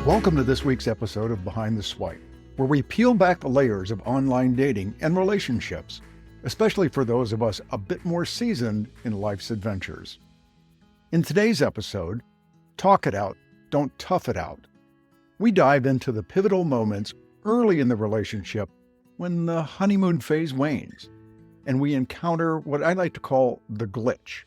Welcome to this week's episode of Behind the Swipe, where we peel back the layers of online dating and relationships, especially for those of us a bit more seasoned in life's adventures. In today's episode, Talk It Out, Don't Tough It Out. We dive into the pivotal moments early in the relationship when the honeymoon phase wanes, and we encounter what I like to call the glitch.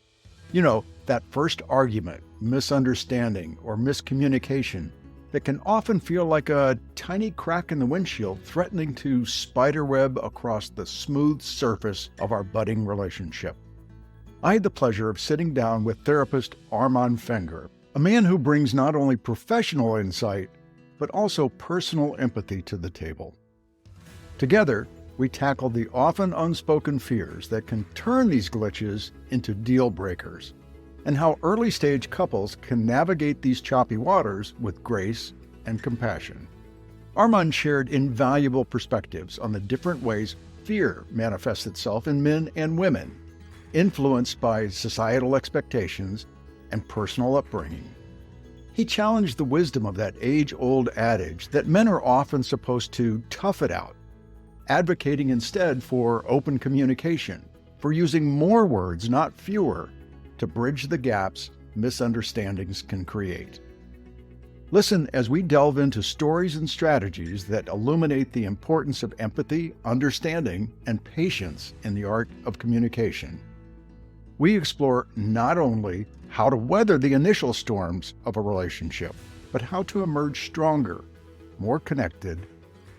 You know, that first argument, misunderstanding, or miscommunication that can often feel like a tiny crack in the windshield threatening to spiderweb across the smooth surface of our budding relationship. I had the pleasure of sitting down with therapist Armann Fenger, a man who brings not only professional insight, but also personal empathy to the table. Together, we tackled the often unspoken fears that can turn these glitches into deal breakers, and how early-stage couples can navigate these choppy waters with grace and compassion. Armann shared invaluable perspectives on the different ways fear manifests itself in men and women, influenced by societal expectations and personal upbringing. He challenged the wisdom of that age-old adage that men are often supposed to tough it out, advocating instead for open communication, for using more words, not fewer, to bridge the gaps misunderstandings can create. Listen as we delve into stories and strategies that illuminate the importance of empathy, understanding, and patience in the art of communication. We explore not only how to weather the initial storms of a relationship, but how to emerge stronger, more connected,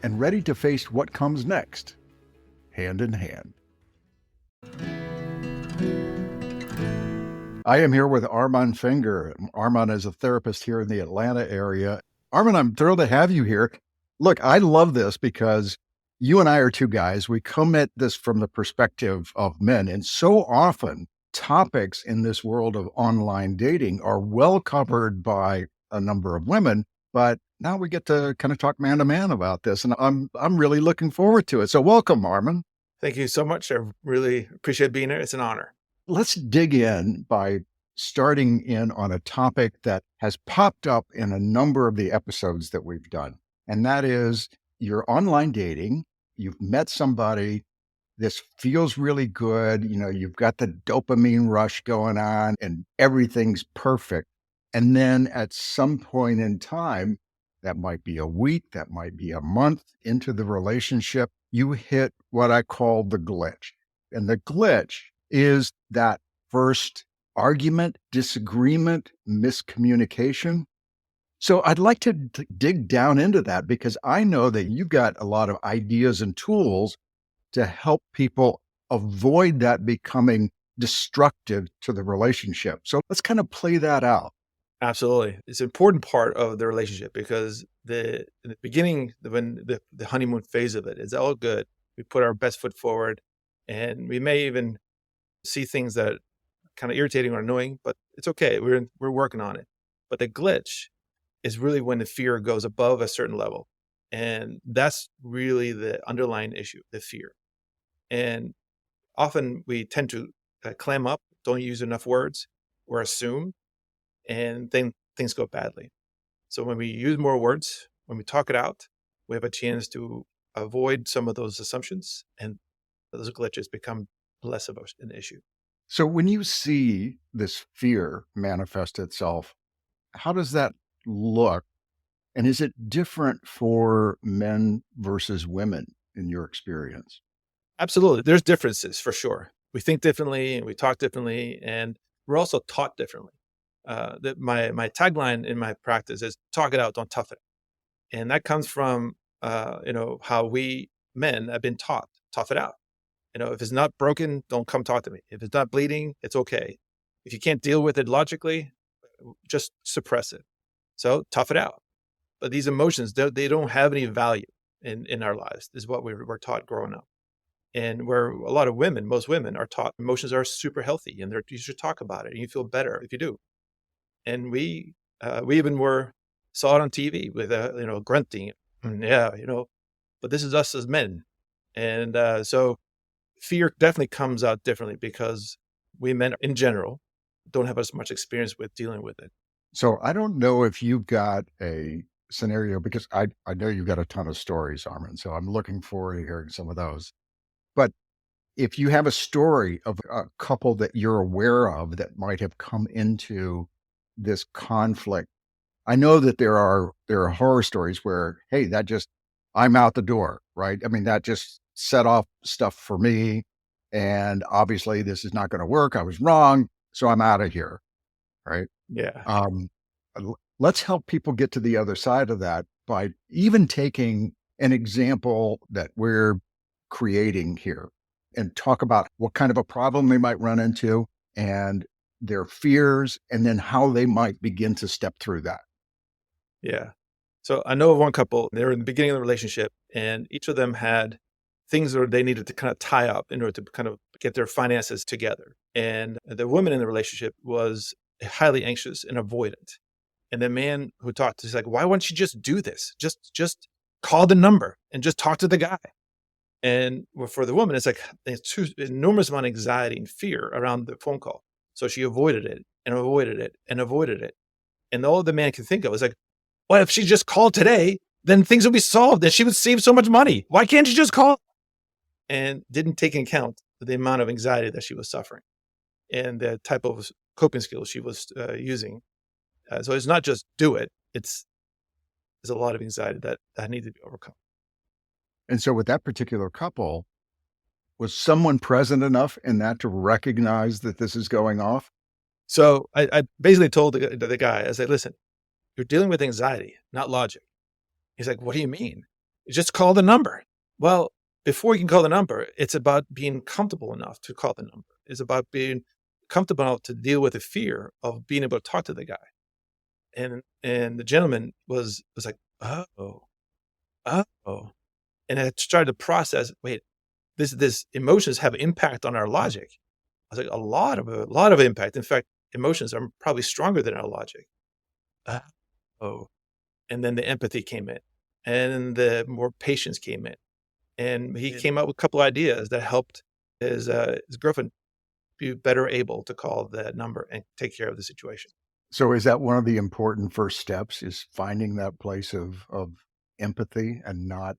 and ready to face what comes next, hand in hand. I am here with Armann Fenger. Armann is a therapist here in the Atlanta area. Armann, I'm thrilled to have you here. Look, I love this because you and I are two guys. We come at this from the perspective of men. And so often topics in this world of online dating are well covered by a number of women, but now we get to kind of talk man to man about this. And I'm really looking forward to it. So welcome, Armann. Thank you so much. I really appreciate being here. It's an honor. Let's dig in by starting in on a topic that has popped up in a number of the episodes that we've done. And that is you're online dating, you've met somebody, this feels really good, you've got the dopamine rush going on and everything's perfect. And then at some point in time, that might be a week, that might be a month into the relationship, you hit what I call the glitch. And the glitch is that first argument, disagreement, miscommunication. So I'd like to dig down into that because I know that you've got a lot of ideas and tools to help people avoid that becoming destructive to the relationship. So let's kind of play that out. Absolutely. It's an important part of the relationship because in the beginning, when the honeymoon phase of it is all good, we put our best foot forward and we may even see things that are kind of irritating or annoying, but it's okay. We're working on it. But the glitch is really when the fear goes above a certain level. And that's really the underlying issue, the fear. And often we tend to clam up, don't use enough words, or assume, and then things go badly. So when we use more words, when we talk it out, we have a chance to avoid some of those assumptions, and those glitches become less of an issue. So when you see this fear manifest itself, how does that look? And is it different for men versus women in your experience? Absolutely. There's differences for sure. We think differently and we talk differently, and we're also taught differently. My tagline in my practice is talk it out, don't tough it. And that comes from, how we men have been taught, tough it out. If it's not broken, don't come talk to me. If it's not bleeding, it's okay. If you can't deal with it logically, just suppress it. So tough it out. But these emotions, they don't have any value in our lives, is what we're taught growing up. And where a lot of women, most women are taught emotions are super healthy and you should talk about it and you feel better if you do. And we even saw it on TV with, grunting. Yeah, but this is us as men. And so fear definitely comes out differently because we men in general don't have as much experience with dealing with it. So I don't know if you've got a scenario, because I know you've got a ton of stories, Armin, so I'm looking forward to hearing some of those. But if you have a story of a couple that you're aware of that might have come into this conflict, I know that there are horror stories where, hey, that just I'm out the door, right? I mean, that just set off stuff for me. And obviously this is not going to work. I was wrong. So I'm out of here. Right. Yeah. Um, let's help people get to the other side of that by even taking an example that we're creating here and talk about what kind of a problem they might run into and their fears, and then how they might begin to step through that. Yeah. So I know of one couple, they were in the beginning of the relationship, and each of them had things that they needed to kind of tie up in order to kind of get their finances together. And the woman in the relationship was highly anxious and avoidant. And the man who talked is like, why wouldn't you just do this? Just call the number and just talk to the guy. And for the woman, it's like it's too enormous amount of anxiety and fear around the phone call. So she avoided it and avoided it and avoided it. And all the man could think of was like, well, if she just called today, then things would be solved and she would save so much money. Why can't you just call? And didn't take into account the amount of anxiety that she was suffering and the type of coping skills she was using. So it's not just do it. There's a lot of anxiety that needs to be overcome. And so with that particular couple, was someone present enough in that to recognize that this is going off? So I basically told the guy, I said, listen, you're dealing with anxiety, not logic. He's like, what do you mean? You just call the number. Well, before you can call the number, it's about being comfortable enough to call the number. It's about being comfortable enough to deal with the fear of being able to talk to the guy. And the gentleman was like, oh. And I started to process, wait, this emotions have impact on our logic. I was like, a lot of impact. In fact, emotions are probably stronger than our logic. Oh. And then the empathy came in, and the more patience came in. And he came up with a couple of ideas that helped his girlfriend be better able to call the number and take care of the situation. So is that one of the important first steps, is finding that place of empathy and not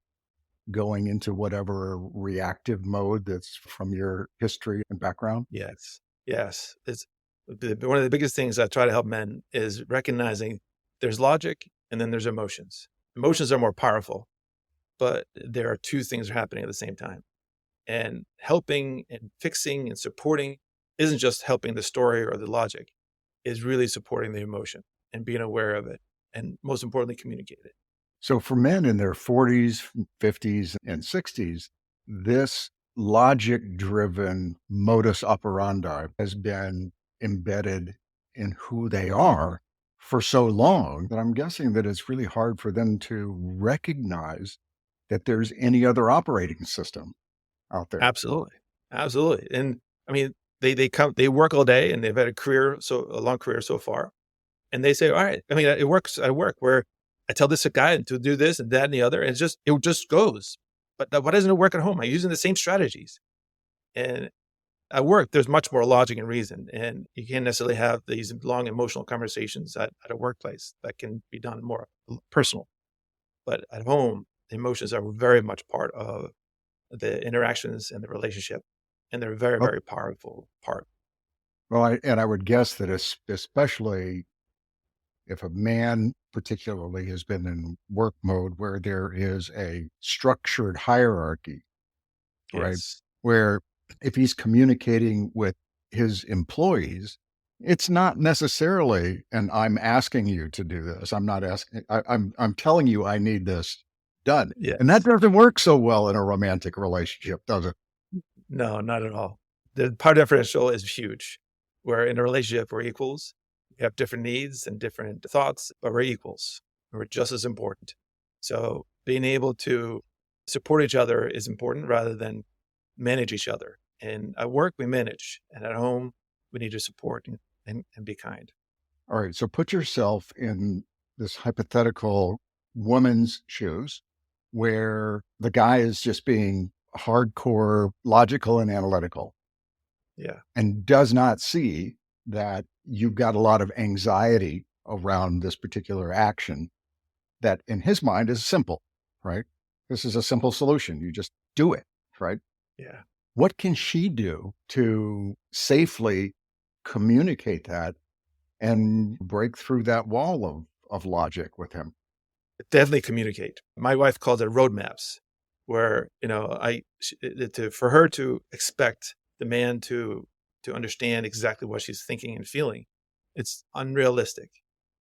going into whatever reactive mode that's from your history and background? Yes. Yes. It's one of the biggest things I try to help men is recognizing there's logic and then there's emotions. Emotions are more powerful, but there are two things happening at the same time. And helping and fixing and supporting isn't just helping the story or the logic, is really supporting the emotion and being aware of it. And most importantly, communicate it. So for men in their 40s, 50s, and 60s, this logic-driven modus operandi has been embedded in who they are for so long that I'm guessing that it's really hard for them to recognize that there's any other operating system out there. Absolutely. Absolutely. And I mean, they work all day and they've had a long career so far. And they say, all right, I mean, it works at work where I tell this guy to do this and that and the other, and it just goes. But why doesn't it work at home? I'm using the same strategies. And at work, there's much more logic and reason, and you can't necessarily have these long emotional conversations at a workplace that can be done more personal. But at home, the emotions are very much part of the interactions and the relationship, and they're a very, Well, very powerful part. I would guess that especially if a man particularly has been in work mode where there is a structured hierarchy, right? Yes. Where if he's communicating with his employees, it's not necessarily, and I'm asking you to do this. I'm not asking, I'm telling you I need this done. And that Yes. doesn't work so well in a romantic relationship, does it? No, not at all. The power differential is huge. Where in a relationship, we're equals. We have different needs and different thoughts, but we're equals. We're just as important. So being able to support each other is important rather than manage each other. And at work, we manage. And at home, we need to support and be kind. All right. So put yourself in this hypothetical woman's shoes where the guy is just being hardcore logical and analytical Yeah. and does not see that you've got a lot of anxiety around this particular action. that in his mind is simple, right? This is a simple solution. You just do it, right? Yeah. What can she do to safely communicate that and break through that wall of logic with him? Definitely communicate. My wife calls it roadmaps, where for her to expect the man to understand exactly what she's thinking and feeling, it's unrealistic.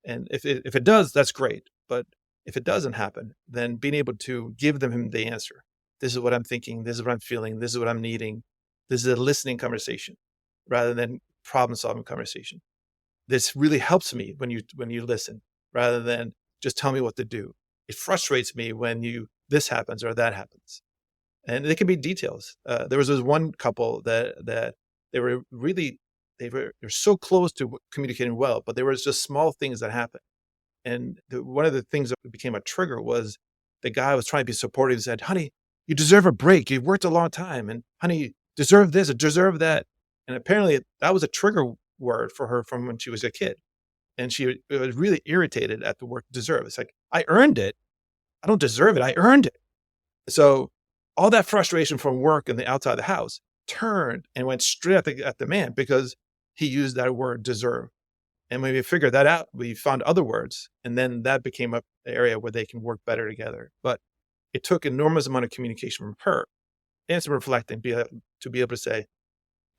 And if it does, that's great. But if it doesn't happen, then being able to give them the answer. This is what I'm thinking. This is what I'm feeling. This is what I'm needing. This is a listening conversation, rather than problem solving conversation. This really helps me when you listen, rather than just tell me what to do. It frustrates me when this happens or that happens, and they can be details. There was this one couple that they were really they're so close to communicating well, but there was just small things that happened. And one of the things that became a trigger was the guy was trying to be supportive and said, "Honey, you deserve a break. You've worked a long time, and honey, you deserve this, or deserve that." And apparently, that was a trigger word for her from when she was a kid, and she was really irritated at the word "deserve." It's like, I earned it. I don't deserve it. I earned it. So all that frustration from work and the outside of the house turned and went straight at the man because he used that word "deserve." And when we figured that out, we found other words, and then that became an area where they can work better together. But it took enormous amount of communication from her and some reflecting to be able to say,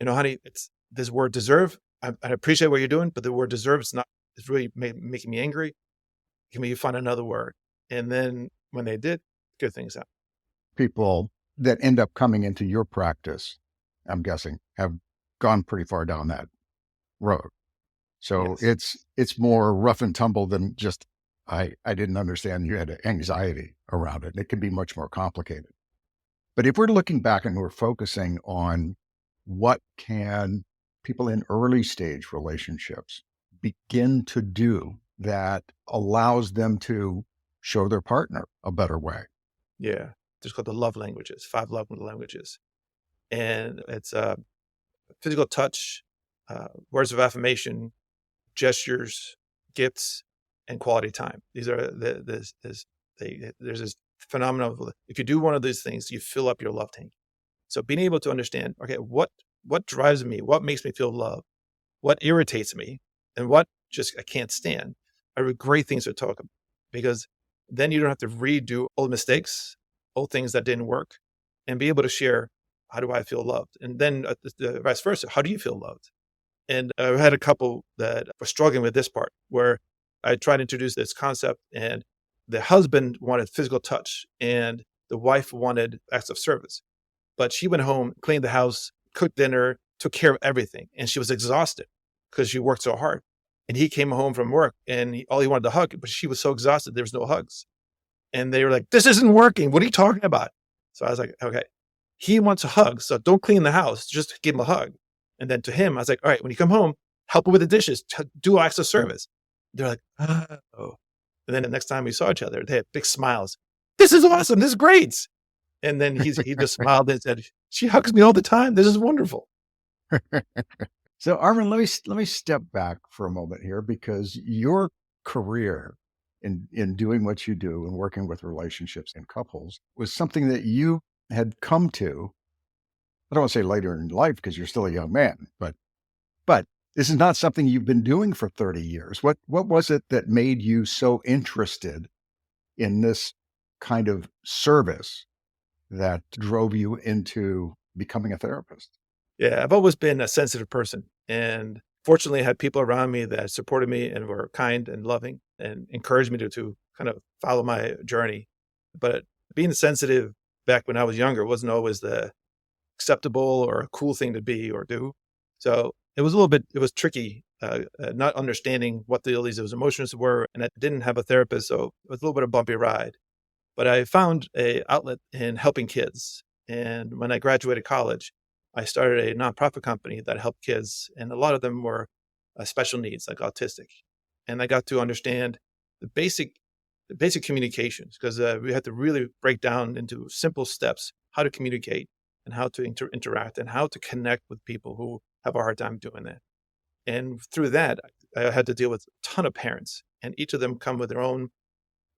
honey, it's this word "deserve." I appreciate what you're doing, but the word "deserve" is not. It's really making me angry. Can we find another word? And then when they did, good things happen. People that end up coming into your practice, I'm guessing, have gone pretty far down that road. So Yes. it's more rough and tumble than just I didn't understand you had anxiety around it. It can be much more complicated. But if we're looking back and we're focusing on what can people in early stage relationships begin to do that allows them to show their partner a better way. Yeah. There's called the love languages, 5 love languages. And it's physical touch, words of affirmation, gestures, gifts, and quality time. These are there's this phenomenon of, if you do one of these things, you fill up your love tank. So being able to understand, okay, what drives me, what makes me feel loved, what irritates me, and what just I can't stand, are great things to talk about, because then you don't have to redo old mistakes, old things that didn't work, and be able to share, how do I feel loved? And then the vice versa, how do you feel loved? And I had a couple that were struggling with this part, where I tried to introduce this concept, and the husband wanted physical touch and the wife wanted acts of service. But she went home, cleaned the house, cooked dinner, took care of everything. And she was exhausted because she worked so hard. And he came home from work and all he wanted to hug, but she was so exhausted, there was no hugs. And they were like, "This isn't working. What are you talking about?" So I was like, okay, he wants a hug. So don't clean the house, just give him a hug. And then to him, I was like, all right, when you come home, help him with the dishes, do acts of service. They're like, "Oh." And then the next time we saw each other, they had big smiles. "This is awesome. This is great." And then he just smiled and said, "She hugs me all the time. This is wonderful." So Armann, let me step back for a moment here, because your career in doing what you do and working with relationships and couples was something that you had come to. I don't want to say later in life because you're still a young man, but this is not something you've been doing for 30 years. What was it that made you so interested in this kind of service that drove you into becoming a therapist? Yeah, I've always been a sensitive person. And fortunately, I had people around me that supported me and were kind and loving and encouraged me to kind of follow my journey. But being sensitive back when I was younger wasn't always the acceptable or a cool thing to be or do. So it was tricky, not understanding what those emotions were. And I didn't have a therapist. So it was a little bit of a bumpy ride. But I found a outlet in helping kids. And when I graduated college, I started a nonprofit company that helped kids, and a lot of them were special needs, like autistic. And I got to understand the basic the basic communications, because we had to really break down into simple steps how to communicate and how to interact and how to connect with people who have a hard time doing that. And through that, I had to deal with a ton of parents, and each of them come with their own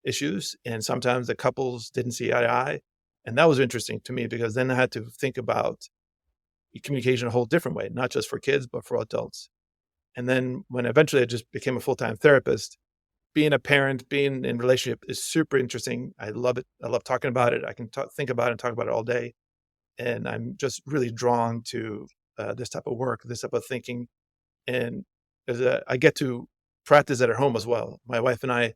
issues, and sometimes the couples didn't see eye to eye. And that was interesting to me because then I had to think about communication a whole different way, not just for kids, but for adults. And then when eventually I just became a full-time therapist, being a parent, being in relationship is super interesting. I love it. I love talking about it. I can think about it and talk about it all day. And I'm just really drawn to this type of work, this type of thinking. And I get to practice it at home as well. My wife and I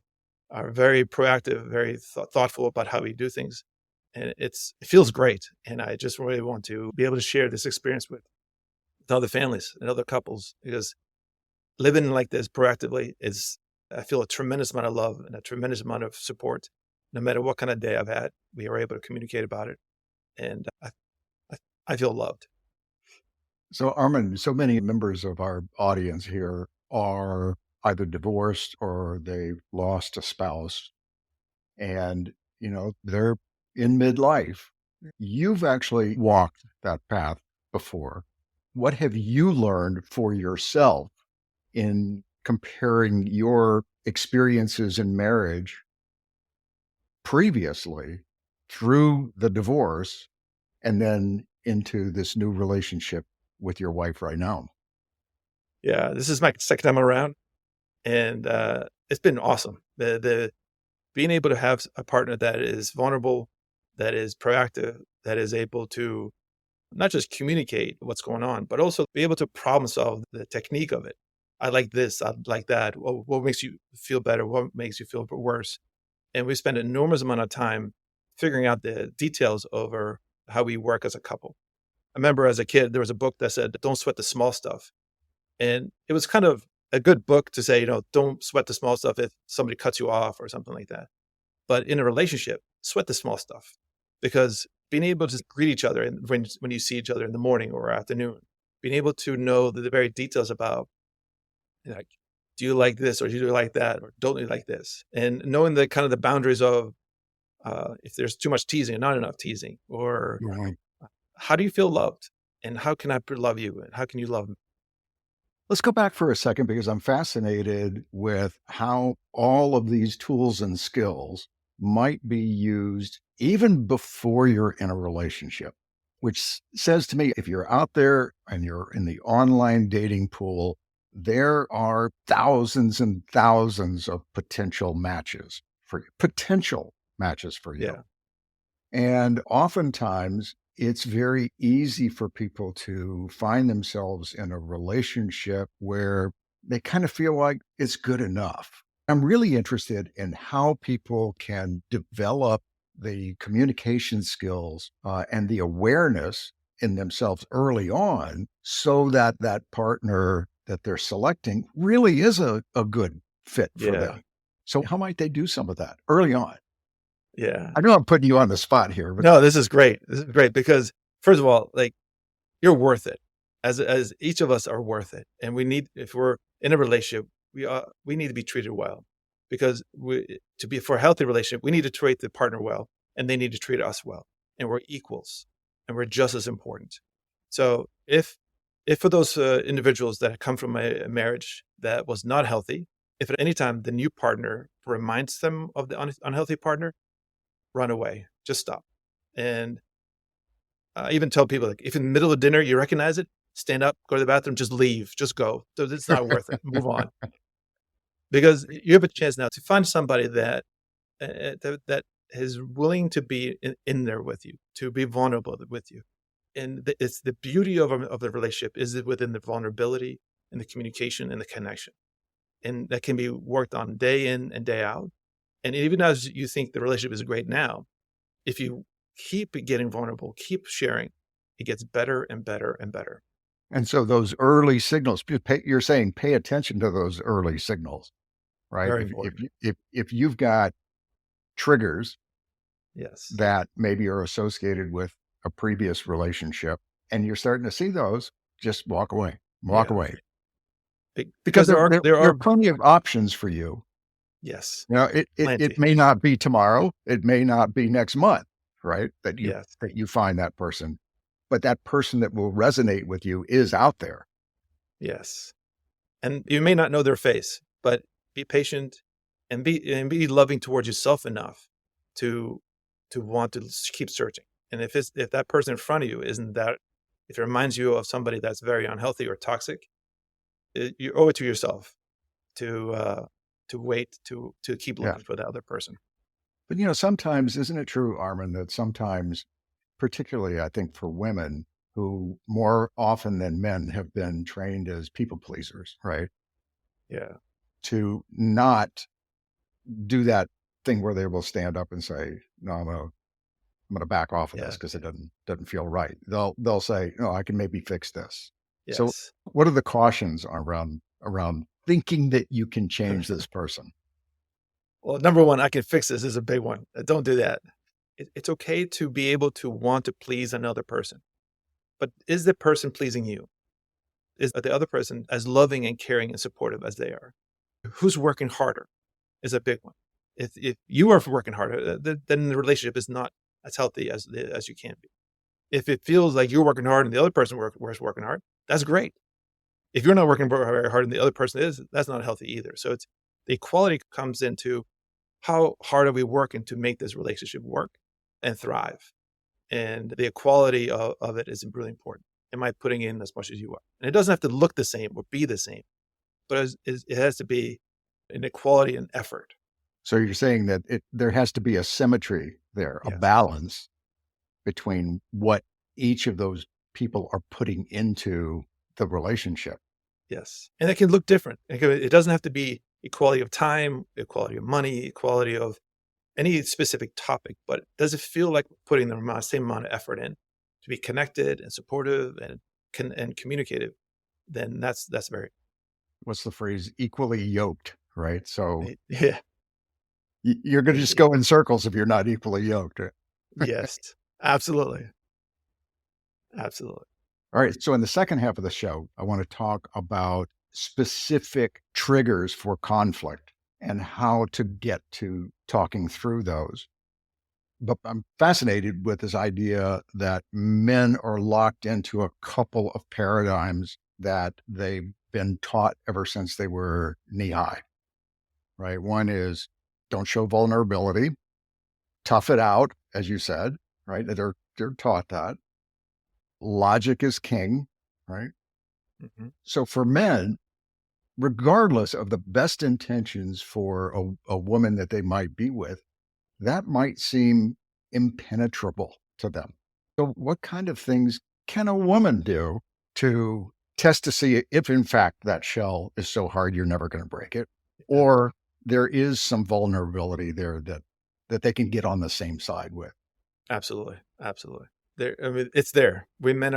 are very proactive, very thoughtful about how we do things. And it feels great. And I just really want to be able to share this experience with other families and other couples, because living like this proactively I feel a tremendous amount of love and a tremendous amount of support. No matter what kind of day I've had, we are able to communicate about it. And I feel loved. So, Armann, so many members of our audience here are either divorced or they've lost a spouse, and they're in midlife. You've actually walked that path before. What have you learned for yourself in comparing your experiences in marriage previously through the divorce and then into this new relationship with your wife right now? Yeah, this is my second time around, and it's been awesome. The being able to have a partner that is vulnerable, that is proactive, that is able to not just communicate what's going on, but also be able to problem solve the technique of it. I like this, I like that. What makes you feel better? What makes you feel worse? And we spend an enormous amount of time figuring out the details over how we work as a couple. I remember as a kid, there was a book that said, "Don't sweat the small stuff." And it was kind of a good book to say, don't sweat the small stuff if somebody cuts you off or something like that. But in a relationship, sweat the small stuff, because being able to greet each other when you see each other in the morning or afternoon, being able to know the very details about, like, do you like this or do you like that or don't you like this? And knowing the kind of the boundaries of if there's too much teasing and not enough teasing, or Right. how do you feel loved and how can I love you and how can you love me? Let's go back for a second because I'm fascinated with how all of these tools and skills might be used even before you're in a relationship, which says to me, if you're out there and you're in the online dating pool, there are thousands and thousands of potential matches for you. Yeah. And oftentimes, it's very easy for people to find themselves in a relationship where they kind of feel like it's good enough. I'm really interested in how people can develop the communication skills and the awareness in themselves early on so that that partner that they're selecting really is a good fit for Yeah. them. So, how might they do some of that early on? Yeah. I know I'm putting you on the spot here, but No, this is great. This is great because first of all, like, you're worth it. As each of us are worth it. And if we're in a relationship, we need to be treated well, because for a healthy relationship, we need to treat the partner well and they need to treat us well. And we're equals and we're just as important. So if for those individuals that come from a marriage that was not healthy, if at any time the new partner reminds them of the unhealthy partner, run away, just stop. And I even tell people, like, if in the middle of dinner you recognize it, stand up, go to the bathroom, just leave, just go. It's not worth it. Move on, because you have a chance now to find somebody that is willing to be in there with you, to be vulnerable with you. And it's the beauty of the relationship is within the vulnerability and the communication and the connection, and that can be worked on day in and day out. And even as you think the relationship is great now, if you keep getting vulnerable, keep sharing, it gets better and better and better. and so those early signals, you're saying pay attention to those early signals, right? Very If important. if you've got triggers Yes. that maybe are associated with a previous relationship and you're starting to see those, just walk away. Walk Yeah. away. Because Because there there are are plenty of options for you. yes, It plenty. may not be tomorrow, it may not be next month, right? Yes. That you find that person, but that person that will resonate with you is out there. Yes. And you may not know their face, but be patient, and be loving towards yourself enough to want to keep searching. And if that person in front of you isn't that, if it reminds you of somebody that's very unhealthy or toxic, you owe it to yourself to wait to keep Yeah. looking for that other person. But, sometimes, isn't it true, Armann, that sometimes, particularly I think for women who more often than men have been trained as people pleasers, right? Yeah. To not do that thing where they will stand up and say, no, I'm going to back off of this Yeah. because it doesn't feel right. They'll say, no, I can maybe fix this. So Yes. what are the cautions around thinking that you can change this person? Well, number one, I can fix this is a big one. Don't do that. It's okay to be able to want to please another person, but is the person pleasing you? Is the other person as loving and caring and supportive as they are? Who's working harder is a big one. If you are working harder, then the relationship is not as healthy as you can be. If it feels like you're working hard and the other person was working hard, that's great. If you're not working very hard and the other person is, that's not healthy either. So it's the equality comes into how hard are we working to make this relationship work and thrive? And the equality of it is really important. Am I putting in as much as you are? And it doesn't have to look the same or be the same, but it has to be an equality and effort. So you're saying that there has to be a symmetry there, a Yes. balance between what each of those people are putting into the relationship. Yes. And it can look different. It doesn't have to be equality of time, equality of money, equality of any specific topic, but does it feel like putting the same amount of effort in to be connected and supportive and communicative? Then that's very What's the phrase? Equally yoked, right? So yeah. you're going to just go in circles if you're not equally yoked. Yes, absolutely. Absolutely. All right. So in the second half of the show, I want to talk about specific triggers for conflict and how to get to talking through those. But I'm fascinated with this idea that men are locked into a couple of paradigms that they've been taught ever since they were knee high, right? One is don't show vulnerability, tough it out, as you said, right? They're taught that. Logic is king, right? Mm-hmm. So for men, regardless of the best intentions for a woman that they might be with, that might seem impenetrable to them. So what kind of things can a woman do to test to see if in fact that shell is so hard you're never going to break it, or there is some vulnerability there that they can get on the same side with? Absolutely. Absolutely. It's there. We men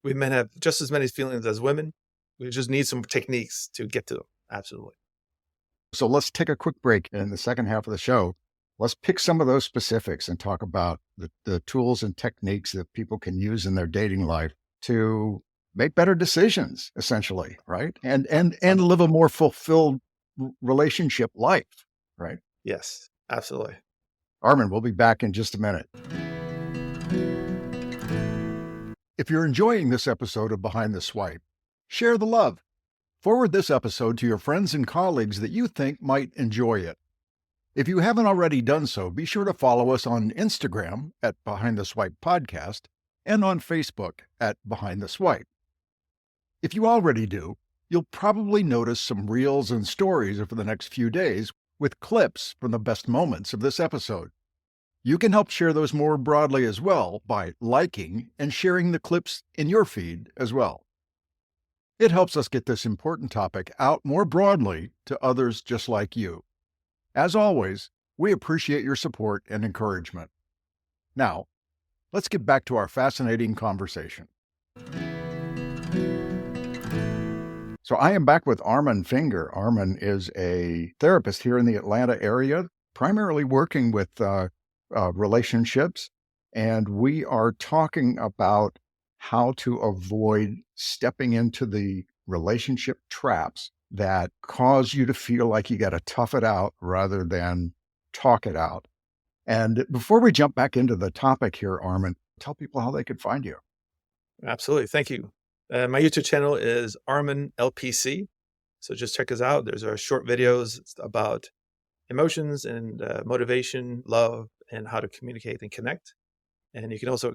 have just as many feelings as women. We just need some techniques to get to them. Absolutely. So let's take a quick break in the second half of the show. Let's pick some of those specifics and talk about the tools and techniques that people can use in their dating life to make better decisions, essentially, right? And live a more fulfilled relationship life, right? Yes, absolutely. Armann, we'll be back in just a minute. If you're enjoying this episode of Behind the Swipe, share the love. Forward this episode to your friends and colleagues that you think might enjoy it. If you haven't already done so, be sure to follow us on Instagram at Behind the Swipe Podcast and on Facebook at Behind the Swipe. If you already do, you'll probably notice some reels and stories over the next few days with clips from the best moments of this episode. You can help share those more broadly as well by liking and sharing the clips in your feed as well. It helps us get this important topic out more broadly to others just like you. As always, we appreciate your support and encouragement. Now, let's get back to our fascinating conversation. So I am back with Armann Fenger. Armann is a therapist here in the Atlanta area, primarily working with relationships. And we are talking about how to avoid stepping into the relationship traps that cause you to feel like you got to tough it out rather than talk it out. And before we jump back into the topic here, Armann, tell people how they could find you. Absolutely. Thank you. My YouTube channel is Armann LPC. So just check us out. There's our short videos about emotions and motivation, love, and how to communicate and connect. And you can also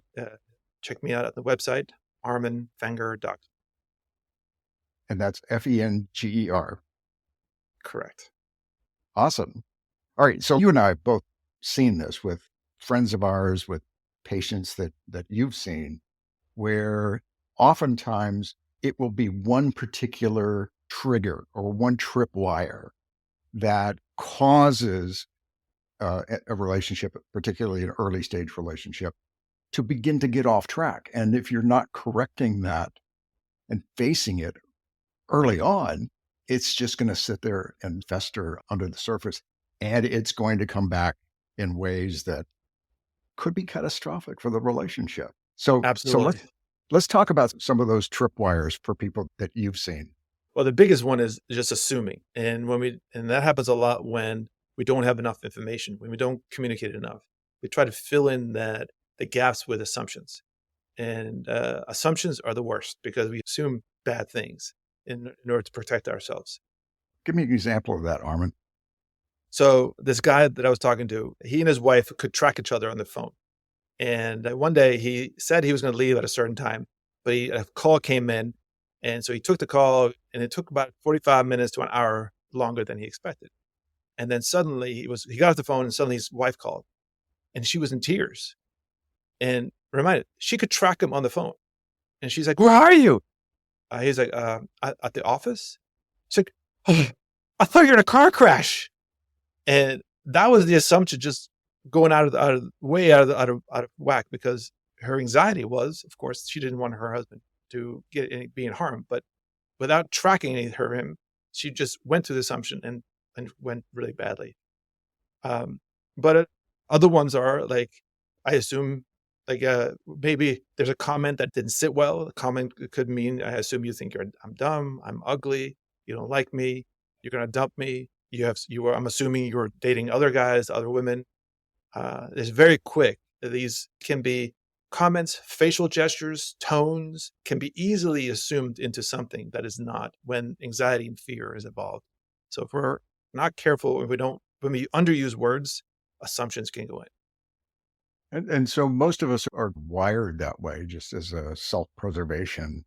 check me out at the website, armannfenger.com. And that's Fenger. Correct. Awesome. All right. So you and I have both seen this with friends of ours, with patients that you've seen, where oftentimes it will be one particular trigger or one tripwire that causes a relationship, particularly an early stage relationship, to begin to get off track. And if you're not correcting that and facing it early on, it's just going to sit there and fester under the surface. And it's going to come back in ways that could be catastrophic for the relationship. So Absolutely. let's talk about some of those tripwires for people that you've seen. Well, the biggest one is just assuming. And that happens a lot when we don't have enough information, when we don't communicate enough. We try to fill in the gaps with assumptions. And assumptions are the worst because we assume bad things in order to protect ourselves. Give me an example of that, Armann. So this guy that I was talking to, he and his wife could track each other on the phone. And one day he said he was going to leave at a certain time, but a call came in. And so he took the call, and it took about 45 minutes to an hour longer than he expected. And then suddenly he got off the phone, and suddenly his wife called, and she was in tears. And reminded, she could track him on the phone. And she's like, "Where are you?" He's like, at the office. She's like, "Oh, I thought you were in a car crash." And that was the assumption, just going out of whack, because her anxiety was, of course, she didn't want her husband to be in harm, but without tracking him, she just went to the assumption and went really badly. But other ones are like, I assume, like maybe there's a comment that didn't sit well. The comment could mean, I assume you think I'm dumb, I'm ugly, you don't like me, you're gonna dump me. I'm assuming you're dating other guys, other women. It's very quick. These can be comments, facial gestures, tones can be easily assumed into something that is not, when anxiety and fear is involved. So if we're not careful, when we underuse words, assumptions can go in. And so most of us are wired that way, just as a self-preservation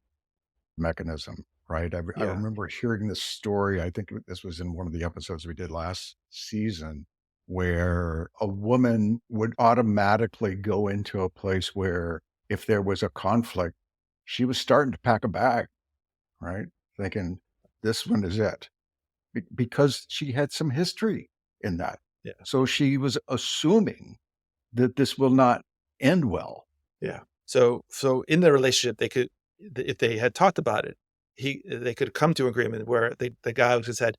mechanism, right? I Yeah. remember hearing this story. I think this was in one of the episodes we did last season, where a woman would automatically go into a place where if there was a conflict, she was starting to pack a bag, right? Thinking this one is it, because she had some history in that. Yeah. So she was assuming that this will not end well. Yeah. So in the relationship, if they had talked about it, they could come to agreement where the guy just said,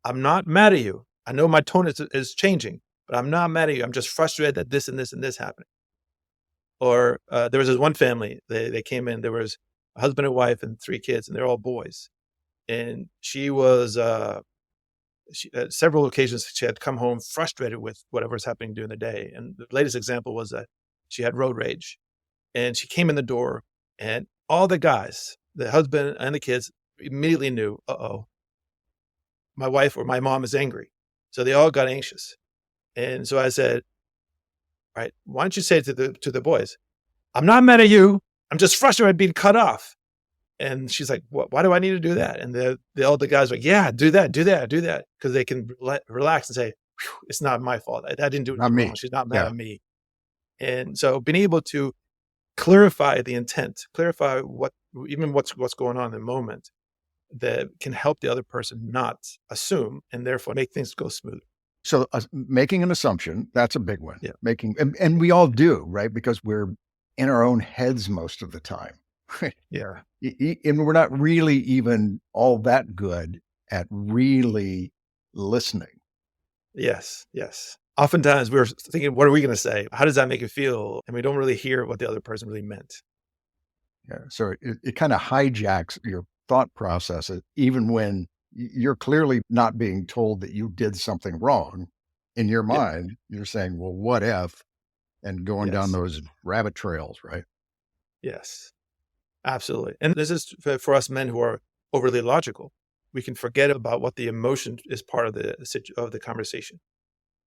"I'm not mad at you. I know my tone is changing, but I'm not mad at you. I'm just frustrated that this and this and this happened." Or there was this one family, they came in, there was a husband and wife and 3 kids, and they're all boys. And she was, at several occasions, she had come home frustrated with whatever was happening during the day. And the latest example was that she had road rage. And she came in the door, and all the guys, the husband and the kids, immediately knew, uh-oh, my wife or my mom is angry. So they all got anxious. And so I said, "All right, why don't you say to the boys, I'm not mad at you. I'm just frustrated being cut off." And she's like, "Why do I need to do that?" And all the guys were like, "Yeah, do that. Because they can relax and say, it's not my fault. I didn't do Not anything me. wrong. She's not mad Yeah. at me." And so being able to clarify the intent, clarify what's going on in the moment, that can help the other person not assume, and therefore make things go smooth. So making an assumption, that's a big one. Yeah. And we all do, right? Because we're in our own heads most of the time. Yeah. And we're not really even all that good at really listening. Yes. Oftentimes we're thinking, what are we going to say? How does that make you feel? And we don't really hear what the other person really meant. Yeah. So it kind of hijacks your thought process, even when you're clearly not being told that you did something wrong. In your mind, you're saying, well, what if? And going down those rabbit trails, right? Yes, absolutely. And this is for us men who are overly logical. We can forget about what the emotion is part of the conversation.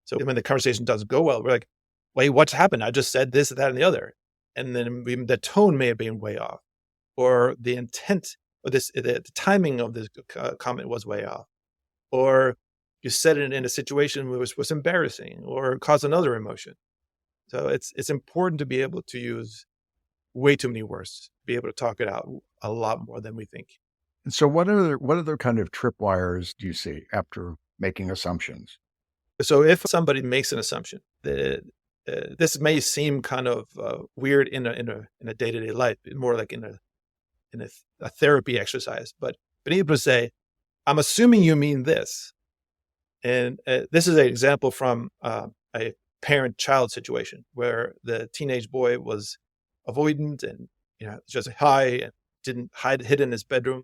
So when the conversation doesn't go well, we're like, wait, what's happened? I just said this, that, and the other. And then the tone may have been way off, or the intent or the timing of this comment was way off, or you said it in a situation which was embarrassing or caused another emotion. So it's important to be able to use way too many words, be able to talk it out a lot more than we think. And so what other kind of tripwires do you see after making assumptions? So if somebody makes an assumption that this may seem kind of weird in a day-to-day life, more like in a therapy exercise, but being able to say, I'm assuming you mean this. And this is an example from a parent-child situation where the teenage boy was avoidant and just high and didn't hid in his bedroom.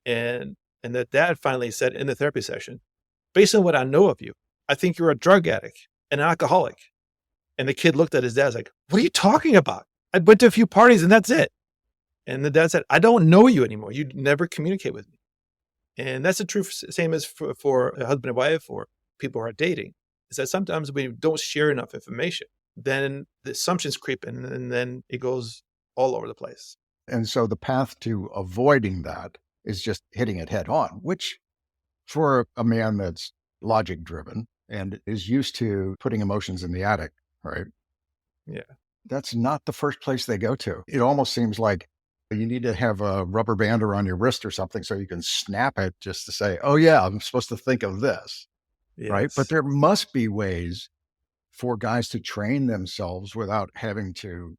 And the dad finally said in the therapy session, based on what I know of you, I think you're a drug addict and an alcoholic. And the kid looked at his dad like, what are you talking about? I went to a few parties and that's it. And the dad said, I don't know you anymore. You never communicate with me. And that's the truth, same as for a husband and wife or people who are dating, is that sometimes we don't share enough information. Then the assumptions creep in and then it goes all over the place. And so the path to avoiding that is just hitting it head on, which for a man that's logic driven and is used to putting emotions in the attic, right? Yeah. That's not the first place they go to. It almost seems like you need to have a rubber band around your wrist or something so you can snap it just to say, oh yeah, I'm supposed to think of this, right? But Yes. there must be ways for guys to train themselves without having to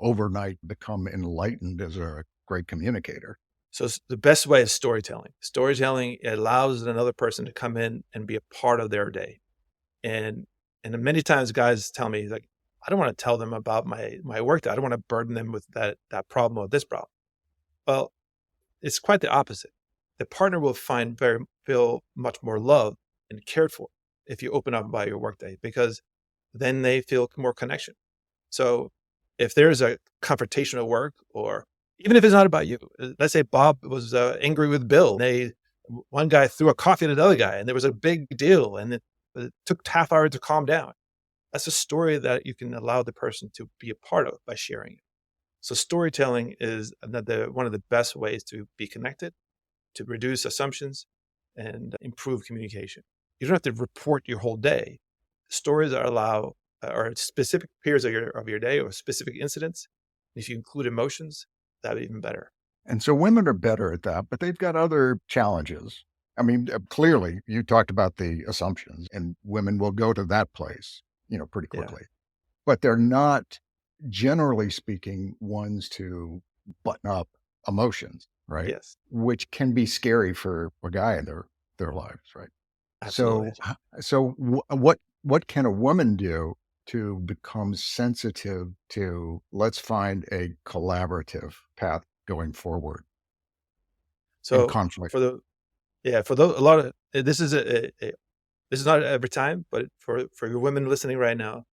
overnight become enlightened as a great communicator. So the best way is storytelling. Storytelling allows another person to come in and be a part of their day. And many times guys tell me like, I don't want to tell them about my work day. I don't want to burden them with that problem or this problem. Well, it's quite the opposite. The partner will feel much more loved and cared for if you open up about your workday, because then they feel more connection. So if there's a confrontation at work, or even if it's not about you, let's say Bob was angry with Bill. One guy threw a coffee at the other guy and there was a big deal and it took half hour to calm down. That's a story that you can allow the person to be a part of by sharing it. So storytelling is one of the best ways to be connected, to reduce assumptions, and improve communication. You don't have to report your whole day. Stories are specific periods of your day or specific incidents. If you include emotions, that'd be even better. And so women are better at that, but they've got other challenges. I mean, clearly you talked about the assumptions and women will go to that place, pretty quickly, but they're not, generally speaking, ones to button up emotions, right? Yes, Which can be scary for a guy in their lives, right? absolutely. What can a woman do to become sensitive to, let's find a collaborative path going forward in So conflict? for those, a lot of this is this is not every time, but for your women listening right now,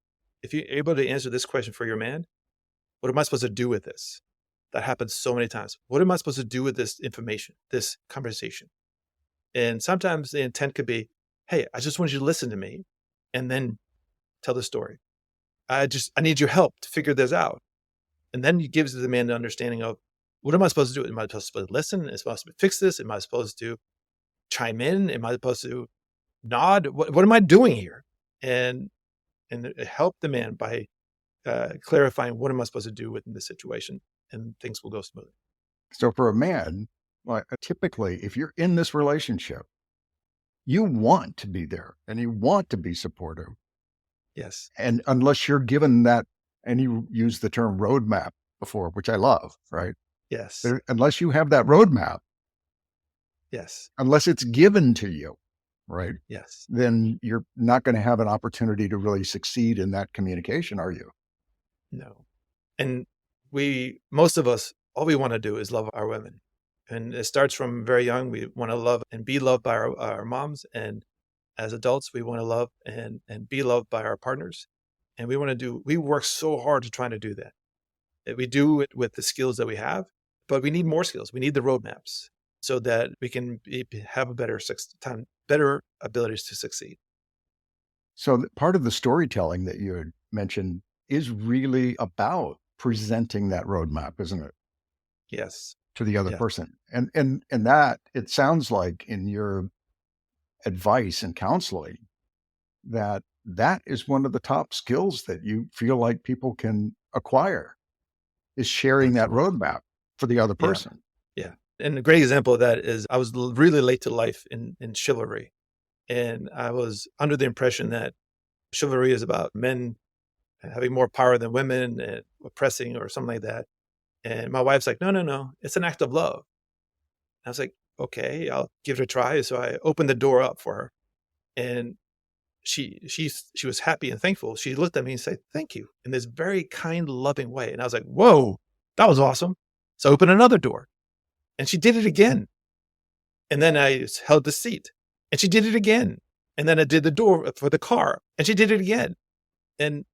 if you're able to answer this question for your man, what am I supposed to do with this? That happens so many times. What am I supposed to do with this information, this conversation? And sometimes the intent could be, hey, I just want you to listen to me and then tell the story. I need your help to figure this out. And then it gives the man the understanding of, what am I supposed to do? Am I supposed to listen? Am I supposed to fix this? Am I supposed to chime in? Am I supposed to nod? What am I doing here? And help the man by clarifying, what am I supposed to do within this situation? And things will go smoothly. So for a man, typically, if you're in this relationship, you want to be there and you want to be supportive. Yes. And unless you're given that, and you use the term roadmap before, which I love, right? Yes. Unless you have that roadmap, Yes. unless it's given to you, right? Yes. Then you're not going to have an opportunity to really succeed in that communication, are you? No. And most of us, all we want to do is love our women. And it starts from very young. We want to love and be loved by our moms. And as adults, we want to love and be loved by our partners. And we work so hard to try to do that. We do it with the skills that we have, but we need more skills. We need the roadmaps so that we can have a better abilities to succeed. So part of the storytelling that you had mentioned is really about presenting that roadmap, isn't it, Yes. to the other Yeah. person? And that it sounds like in your advice and counseling that that is one of the top skills that you feel like people can acquire is sharing that Absolutely. roadmap for the other Yeah. person. Yeah. And a great example of that is I was really late to life in chivalry. And I was under the impression that chivalry is about men having more power than women and oppressing or something like that. And my wife's like, no, no, no, it's an act of love. I was like, okay, I'll give it a try. So I opened the door up for her, and she was happy and thankful. She looked at me and said, "Thank you," in this very kind, loving way. And I was like, "Whoa, that was awesome." So I opened another door, and she did it again. And then I held the seat, and she did it again. And then I did the door for the car, and she did it again. And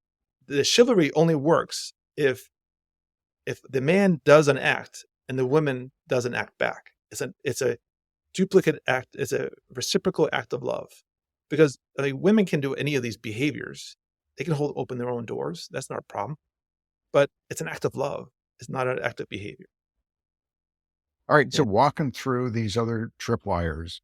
the chivalry only works if the man does an act and the woman doesn't act back. It's a duplicate act. It's a reciprocal act of love, because I mean, women can do any of these behaviors. They can hold open their own doors. That's not a problem. But it's an act of love. It's not an act of behavior. All right. So And walking through these other tripwires,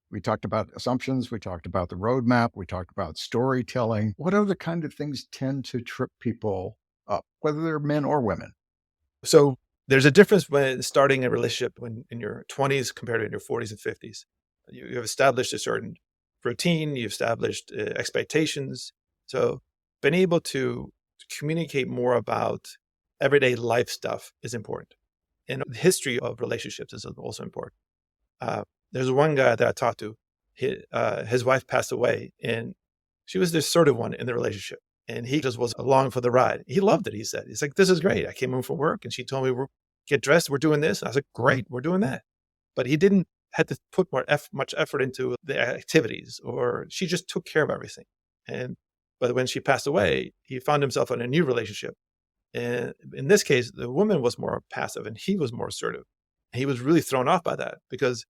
we talked about assumptions. We talked about the roadmap. We talked about storytelling. What other kind of things tend to trip people up, whether they're men or women? so there's a difference when starting a relationship when in your 20s compared to in your 40s and 50s. You have established a certain routine. You've established expectations. So being able to communicate more about everyday life stuff is important. And the history of relationships is also important. Uh, there's one guy that I talked to. His wife passed away, and she was the assertive one in the relationship. And he just was along for the ride. He loved it. He said, "He's like, this is great. I came home from work, and she told me, get dressed. We're doing this." And I was like, "Great, we're doing that." But he didn't had to put much effort into the activities, or she just took care of everything. And but when she passed away, he found himself in a new relationship. And in this case, the woman was more passive, and he was more assertive. And he was really thrown off by that because,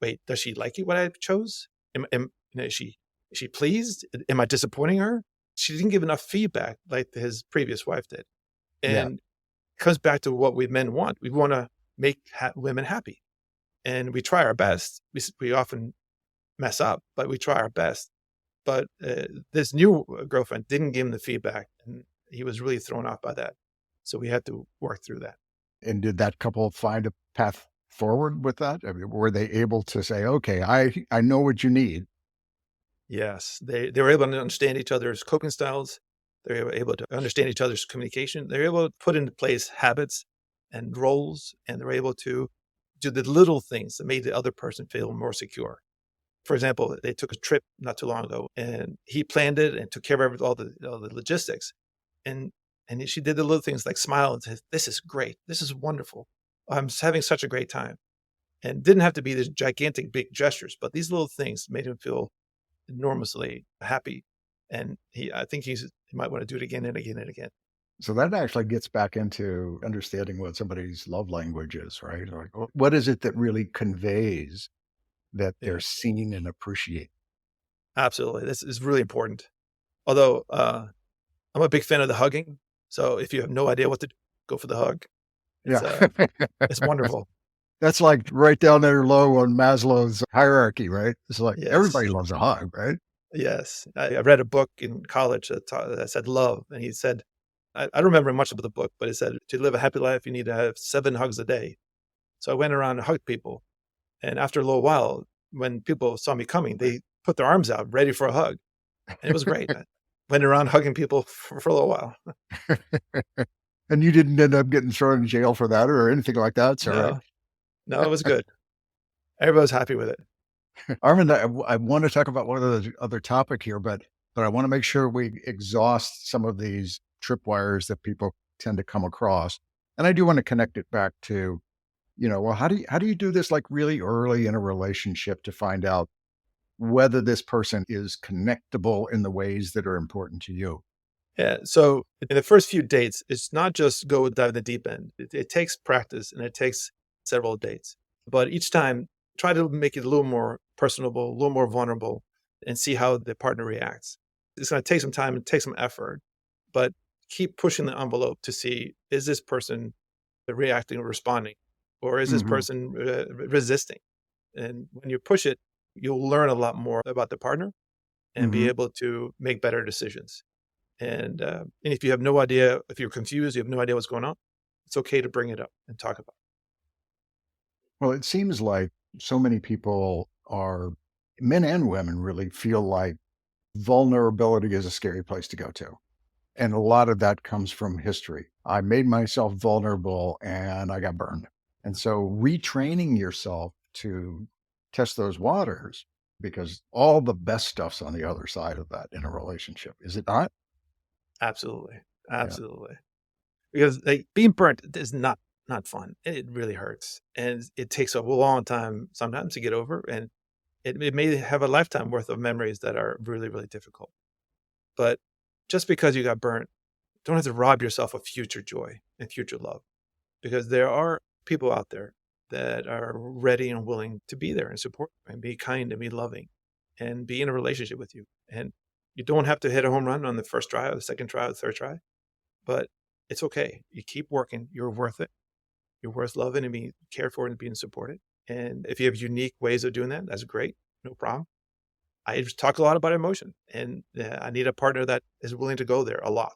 wait, does she like it what I chose? Is she pleased? Am I disappointing her? She didn't give enough feedback like his previous wife did. Yeah. And it comes back to what we men want. We want to make women happy, and we try our best. We often mess up, but we try our best. But this new girlfriend didn't give him the feedback, and he was really thrown off by that. So we had to work through that. And did that couple find a path forward with that? I mean, were they able to say, okay, I know what you need? Yes, they were able to understand each other's coping styles. They were able to understand each other's communication. They were able to put into place habits and roles, and they were able to do the little things that made the other person feel more secure. For example, they took a trip not too long ago, and he planned it and took care of all the logistics. And she did the little things like smile and say, "This is great. This is wonderful. I'm having such a great time." And didn't have to be these gigantic big gestures, but these little things made him feel enormously happy. And I think he might want to do it again and again and again. So that actually gets back into understanding what somebody's love language is, right? Like, what is it that really conveys that they're Yeah, seen and appreciated? absolutely. This is really important. Although I'm a big fan of the hugging. So if you have no idea what to do, go for the hug. It's Yeah. uh, it's wonderful. That's like right down there low on Maslow's hierarchy, right? It's like Yes. everybody loves a hug, right? Yes. I read a book in college that said love. And he said, I don't remember much about the book, but it said to live a happy life, you need to have 7 hugs a day. So I went around and hugged people. And after a little while, when people saw me coming, they put their arms out ready for a hug. And it was great. I went around hugging people for a little while. And you didn't end up getting thrown in jail for that or anything like that. So, right. No, no, it was good. Everybody was happy with it. Armin, I want to talk about one other topic here, but I want to make sure we exhaust some of these tripwires that people tend to come across. And I do want to connect it back to, well, how do you do this like really early in a relationship to find out whether this person is connectable in the ways that are important to you? Yeah. So in the first few dates, it's not just go dive in the deep end. It takes practice and it takes several dates. But each time, try to make it a little more personable, a little more vulnerable, and see how the partner reacts. It's going to take some time and take some effort, but keep pushing the envelope to see, is this person reacting or responding, or is this Hmm. person resisting? And when you push it, you'll learn a lot more about the partner and be Hmm. able to make better decisions. And if you have no idea, if you're confused, you have no idea what's going on, it's okay to bring it up and talk about Well, it seems like so many people are, men and women really feel like vulnerability is a scary place to go to. And a lot of that comes from history. I made myself vulnerable and I got burned. And so retraining yourself to test those waters, because all the best stuff's on the other side of that in a relationship, is it not? it. Absolutely. Yeah. Absolutely. Because like being burnt is not fun. It really hurts. And it takes a long time sometimes to get over. And it may have a lifetime worth of memories that are really, really difficult. But just because you got burnt, don't have to rob yourself of future joy and future love, because there are people out there that are ready and willing to be there and support and be kind and be loving and be in a relationship with you. And you don't have to hit a home run on the first try or the second try or the third try, but it's okay. You keep working. You're worth it. You're worth loving and being cared for and being supported. And if you have unique ways of doing that, that's great. No problem. I just talk a lot about emotion, and I need a partner that is willing to go there a lot.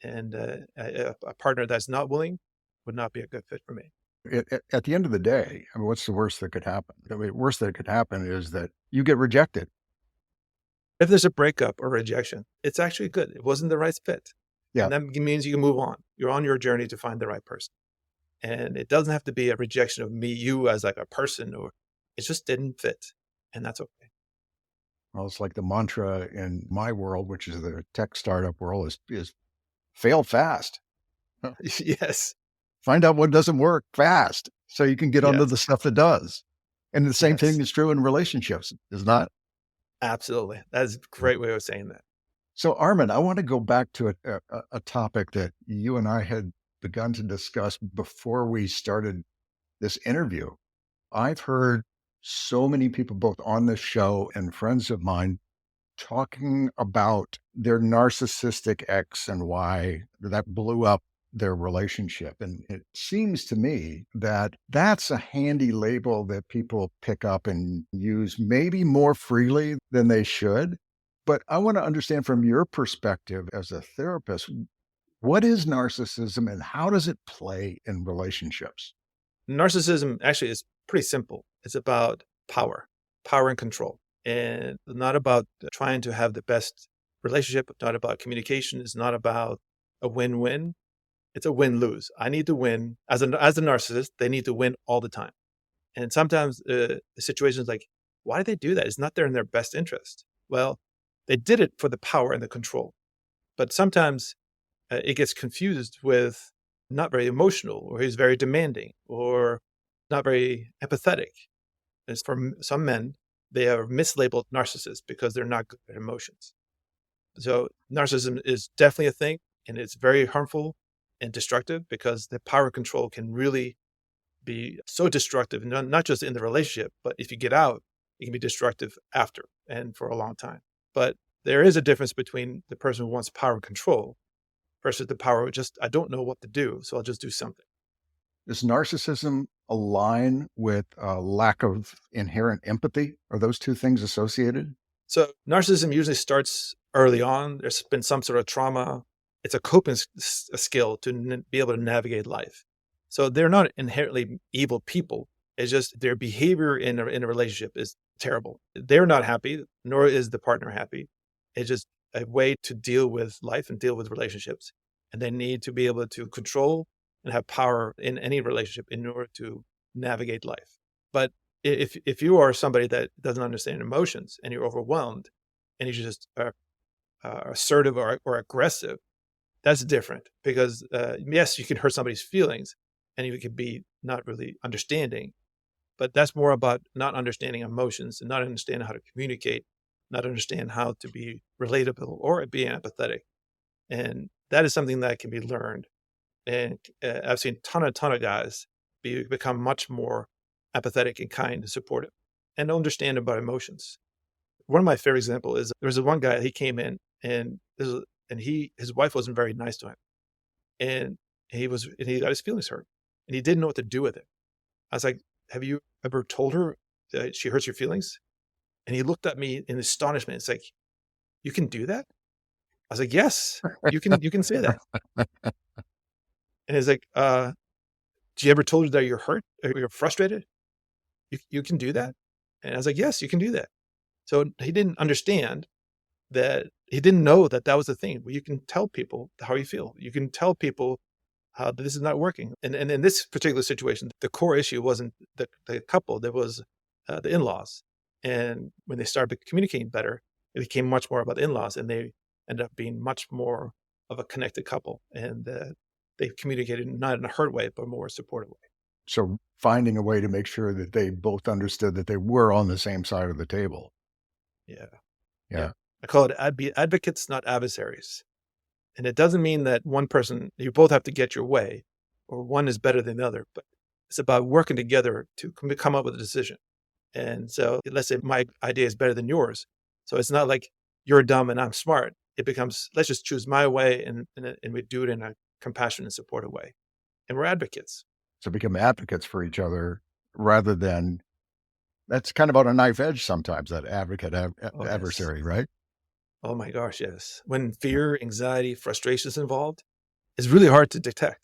And a partner that's not willing would not be a good fit for me. At the end of the day, I mean, what's the worst that could happen? The worst that could happen is that you get rejected. If there's a breakup or rejection, it's actually good. It wasn't the right fit. Yeah. And that means you can move on. You're on your journey to find the right person. And it doesn't have to be a rejection of you as like a person, or it just didn't fit. And that's okay. Well, it's like the mantra in my world, which is the tech startup world, is fail fast. Yes. Find out what doesn't work fast so you can get onto Yes. the stuff that does. And the same Yes. thing is true in relationships, is not? Absolutely. That's a great way of saying that. So, Armin, I want to go back to a topic that you and I had begun to discuss before we started this interview. I've heard so many people, both on this show and friends of mine, talking about their narcissistic ex and why that blew up their relationship. And it seems to me that that's a handy label that people pick up and use maybe more freely than they should. But I want to understand from your perspective as a therapist, what is narcissism and how does it play in relationships? Narcissism actually is pretty simple. It's about power and control, and not about trying to have the best relationship, not about communication. It's not about a win-win. It's a win-lose. I need to win as the narcissist. They need to win all the time. And sometimes the situation is like, why do they do that? It's not there in their best interest. Well, they did it for the power and the control. But sometimes it gets confused with not very emotional, or he's very demanding, or not very empathetic. As for some men, they are mislabeled narcissists because they're not good at emotions. So narcissism is definitely a thing, and it's very harmful and destructive because the power control can really be so destructive, not just in the relationship, but if you get out, it can be destructive after and for a long time. But there is a difference between the person who wants power and control versus the power of just, I don't know what to do, so I'll just do something. Does narcissism align with a lack of inherent empathy? Are those two things associated? So narcissism usually starts early on. There's been some sort of trauma. It's a coping skill to be able to navigate life. So they're not inherently evil people. It's just their behavior in a relationship is terrible. They're not happy, nor is the partner happy. It's just a way to deal with life and deal with relationships. And they need to be able to control and have power in any relationship in order to navigate life. But if you are somebody that doesn't understand emotions and you're overwhelmed and you just are assertive or aggressive, that's different because yes, you can hurt somebody's feelings and you can be not really understanding, but that's more about not understanding emotions and not understanding how to communicate, not understand how to be relatable or be empathetic. And that is something that can be learned. And I've seen a ton of guys become much more empathetic and kind and supportive and understand about emotions. One of my favorite examples is there was one guy, he came in And his wife wasn't very nice to him. And he got his feelings hurt and he didn't know what to do with it. I was like, have you ever told her that she hurts your feelings? And he looked at me in astonishment. It's like, you can do that? I was like, yes, you can say that. And he's like, do you ever told her that you're hurt or you're frustrated? You can do that? And I was like, yes, you can do that. So he didn't understand that. He didn't know that that was the thing. Well, you can tell people how you feel. You can tell people how this is not working. And in this particular situation, the core issue wasn't the couple. There was the in-laws. And when they started communicating better, it became much more about the in-laws, and they ended up being much more of a connected couple. And they communicated not in a hurt way, but more supportive way. So finding a way to make sure that they both understood that they were on the same side of the table. Yeah. I call it advocates, not adversaries. And it doesn't mean that one person, you both have to get your way or one is better than the other, but it's about working together to come up with a decision. And so let's say my idea is better than yours. So it's not like you're dumb and I'm smart. It becomes, let's just choose my way and we do it in a compassionate and supportive way. And we're advocates. So become advocates for each other rather than, that's kind of on a knife edge sometimes, that advocate adversary, Yes. right? Oh my gosh, yes. When fear, anxiety, frustration is involved, it's really hard to detect.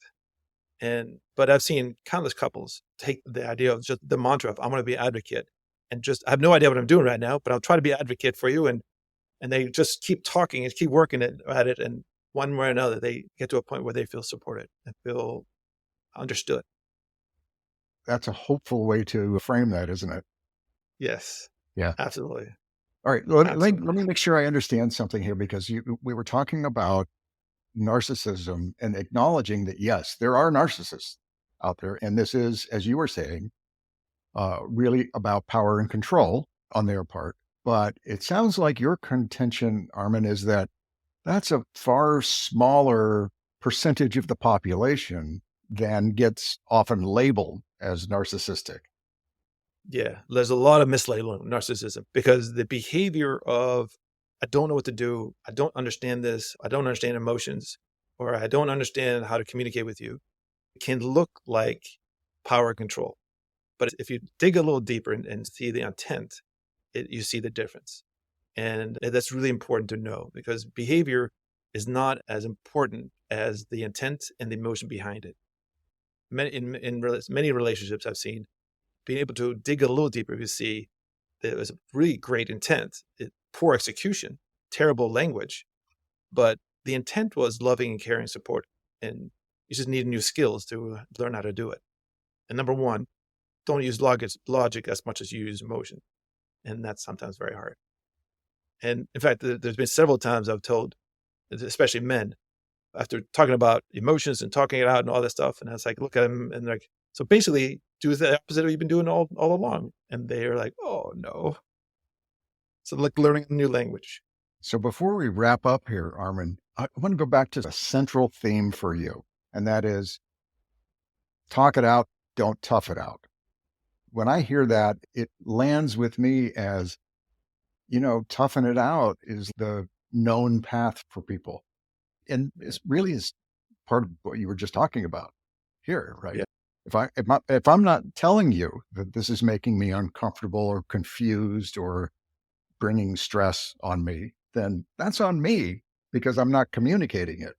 But I've seen countless couples take the idea of just the mantra of, I'm going to be an advocate, and just, I have no idea what I'm doing right now, but I'll try to be an advocate for you. And they just keep talking and keep working at it. And one way or another, they get to a point where they feel supported and feel understood. That's a hopeful way to frame that, isn't it? Yes. Yeah. Absolutely. All right. Let me make sure I understand something here, because we were talking about narcissism and acknowledging that, yes, there are narcissists out there. And this is, as you were saying, really about power and control on their part. But it sounds like your contention, Armann, is that that's a far smaller percentage of the population than gets often labeled as narcissistic. Yeah. There's a lot of mislabeling narcissism because the behavior of, I don't know what to do, I don't understand this, I don't understand emotions, or I don't understand how to communicate with you, can look like power control. But if you dig a little deeper and see the intent, you see the difference. And that's really important to know, because behavior is not as important as the intent and the emotion behind it. In many relationships I've seen, being able to dig a little deeper, you see there was a really great intent, poor execution, terrible language, but the intent was loving and caring support. And you just need new skills to learn how to do it. And number one, don't use logic as much as you use emotion. And that's sometimes very hard. And in fact, there's been several times I've told, especially men, after talking about emotions and talking it out and all that stuff, and I was like, look at them and they're like, so basically do the opposite of what you've been doing all along. And they are like, oh no. So like learning a new language. So before we wrap up here, Armann, I want to go back to a central theme for you, and that is talk it out, don't tough it out. When I hear that, it lands with me as, toughen it out is the known path for people. And it really is part of what you were just talking about here, right? Yeah. If I'm not telling you that this is making me uncomfortable or confused or bringing stress on me, then that's on me because I'm not communicating it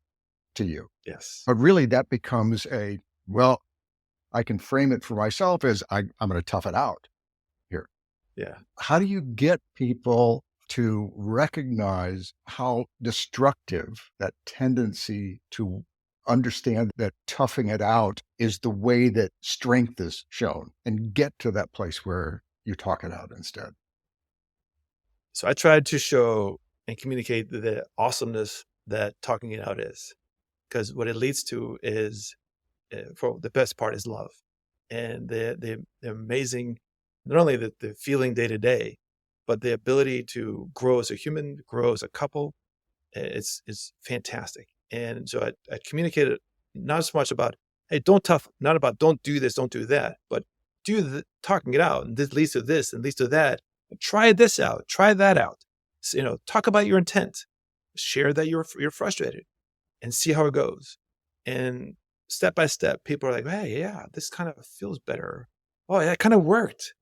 to you. Yes. But really that becomes I can frame it for myself as I'm going to tough it out here. Yeah. How do you get people to recognize how destructive that tendency to understand that toughing it out is the way that strength is shown, and get to that place where you talk it out instead? So I tried to show and communicate the awesomeness that talking it out is, because what it leads to is, for the best part, is love, and the amazing, not only the feeling day to day, but the ability to grow as a human, grow as a couple. It's fantastic. And so I communicated not as much about, hey, not about don't do this, don't do that, but talking it out. And this leads to this and leads to that. Try this out, try that out. So, talk about your intent. share that you're frustrated and see how it goes. And step by step, people are like, hey, yeah, this kind of feels better. Oh, yeah, it kind of worked.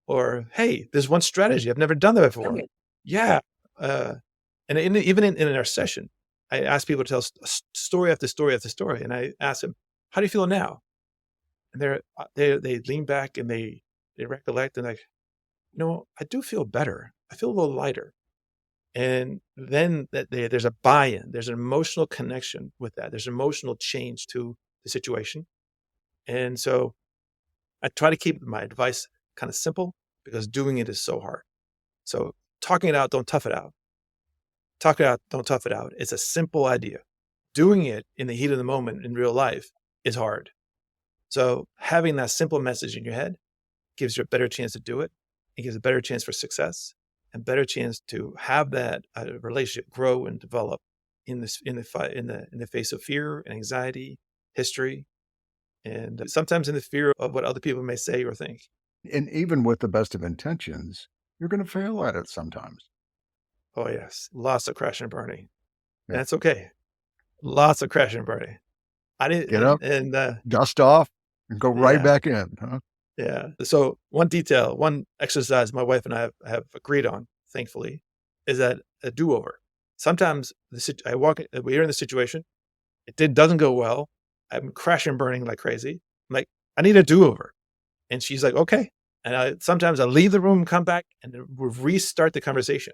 Or, hey, there's one strategy. I've never done that before. Yeah. And even in our session, I ask people to tell story after story after story. And I ask them, how do you feel now? And they lean back and they recollect and like, I do feel better. I feel a little lighter. And then there's a buy-in, there's an emotional connection with that. There's emotional change to the situation. And so I try to keep my advice kind of simple because doing it is so hard. So talking it out, don't tough it out. Talk it out, don't tough it out. It's a simple idea. Doing it in the heat of the moment in real life is hard. So having that simple message in your head gives you a better chance to do it. It gives a better chance for success and better chance to have that relationship grow and develop in the face of fear and anxiety, history, and sometimes in the fear of what other people may say or think. And even with the best of intentions, you're going to fail at it sometimes. Oh yes, lots of crash and burning. Yeah. That's okay. Lots of crash and burning. I didn't Get up, dust off, and go right back in, huh? Yeah. So one exercise my wife and I have agreed on, thankfully, is that a do-over. Sometimes we're in the situation, it doesn't go well. I'm crashing and burning like crazy. I'm like, I need a do-over. And she's like, okay. And sometimes I leave the room, come back, and we'll restart the conversation.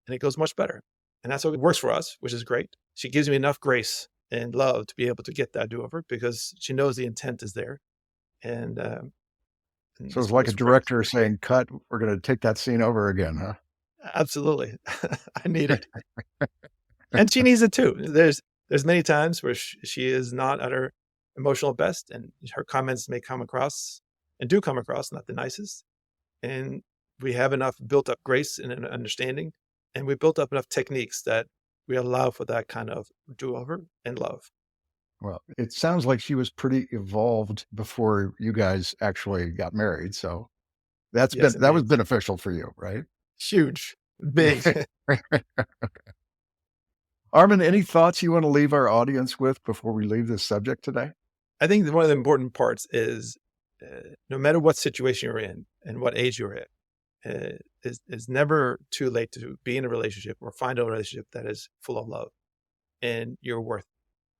And it goes much better. And that's what works for us, which is great. She gives me enough grace and love to be able to get that do-over because she knows the intent is there. And so it's like a director saying, cut, we're going to take that scene over again, huh? Absolutely. I need it. And she needs it too. There's many times where she is not at her emotional best and her comments may come across and do come across not the nicest. And we have enough built up grace and an understanding. And we built up enough techniques that we allow for that kind of do-over and love. Well, it sounds like she was pretty evolved before you guys actually got married. So that was beneficial for you, right? Huge, big. Armann, any thoughts you want to leave our audience with before we leave this subject today? I think one of the important parts is no matter what situation you're in and what age you're at, it's never too late to be in a relationship or find a relationship that is full of love. And you're worth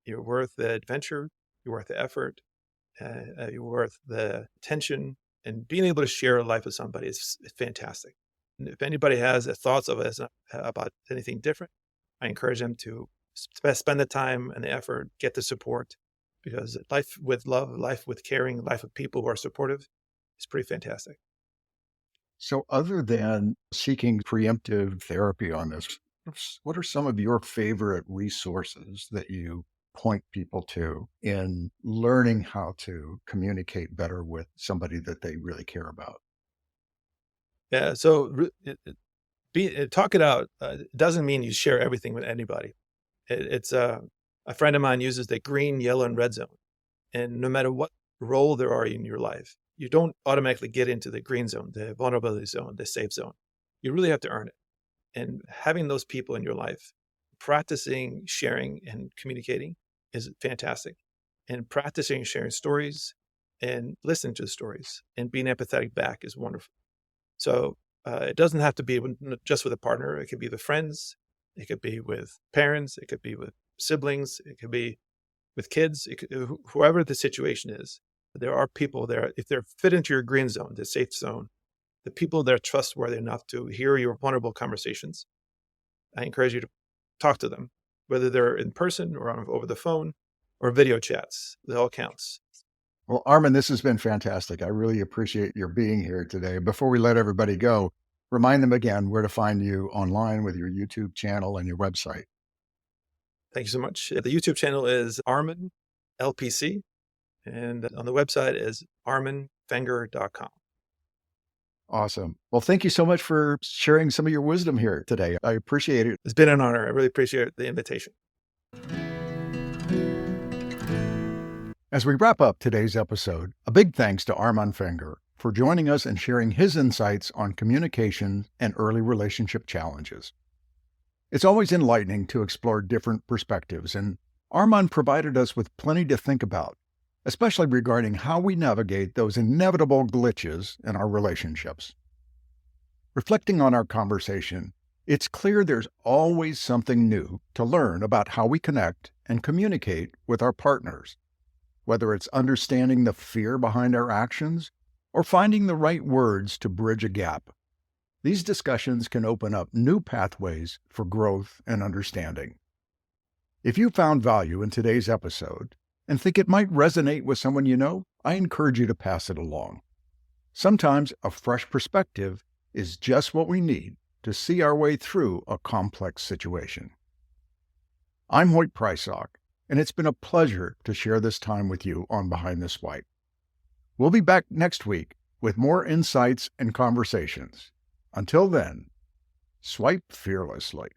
the adventure, you're worth the effort, you're worth the attention, and being able to share a life with somebody is fantastic. And if anybody has thoughts of us about anything different, I encourage them to spend the time and the effort, get the support, because life with love, life with caring, life with people who are supportive is pretty fantastic. So other than seeking preemptive therapy on this, what are some of your favorite resources that you point people to in learning how to communicate better with somebody that they really care about? Yeah. So talk it out. Doesn't mean you share everything with anybody. It's a friend of mine uses the green, yellow, and red zone. And no matter what role there are in your life, you don't automatically get into the green zone, the vulnerability zone, the safe zone. You really have to earn it. And having those people in your life, practicing sharing and communicating is fantastic. And practicing sharing stories and listening to the stories and being empathetic back is wonderful. So it doesn't have to be just with a partner. It could be with friends. It could be with parents. It could be with siblings. It could be with kids. Whoever the situation is, there are people there. If they're fit into your green zone, the safe zone, the people that are trustworthy enough to hear your vulnerable conversations, I encourage you to talk to them, whether they're in person or over the phone or video chats. It all counts. Well, Armann, this has been fantastic. I really appreciate your being here today. Before we let everybody go, remind them again where to find you online with your YouTube channel and your website. Thank you so much. The YouTube channel is Armann LPC, and on the website is armannfenger.com. Awesome. Well, thank you so much for sharing some of your wisdom here today. I appreciate it. It's been an honor. I really appreciate the invitation. As we wrap up today's episode, a big thanks to Armann Fenger for joining us and sharing his insights on communication and early relationship challenges. It's always enlightening to explore different perspectives, and Armann provided us with plenty to think about, especially regarding how we navigate those inevitable glitches in our relationships. Reflecting on our conversation, it's clear there's always something new to learn about how we connect and communicate with our partners, whether it's understanding the fear behind our actions or finding the right words to bridge a gap. These discussions can open up new pathways for growth and understanding. If you found value in today's episode and think it might resonate with someone you know, I encourage you to pass it along. Sometimes a fresh perspective is just what we need to see our way through a complex situation. I'm Hoyt Prisock, and it's been a pleasure to share this time with you on Behind the Swipe. We'll be back next week with more insights and conversations. Until then, swipe fearlessly.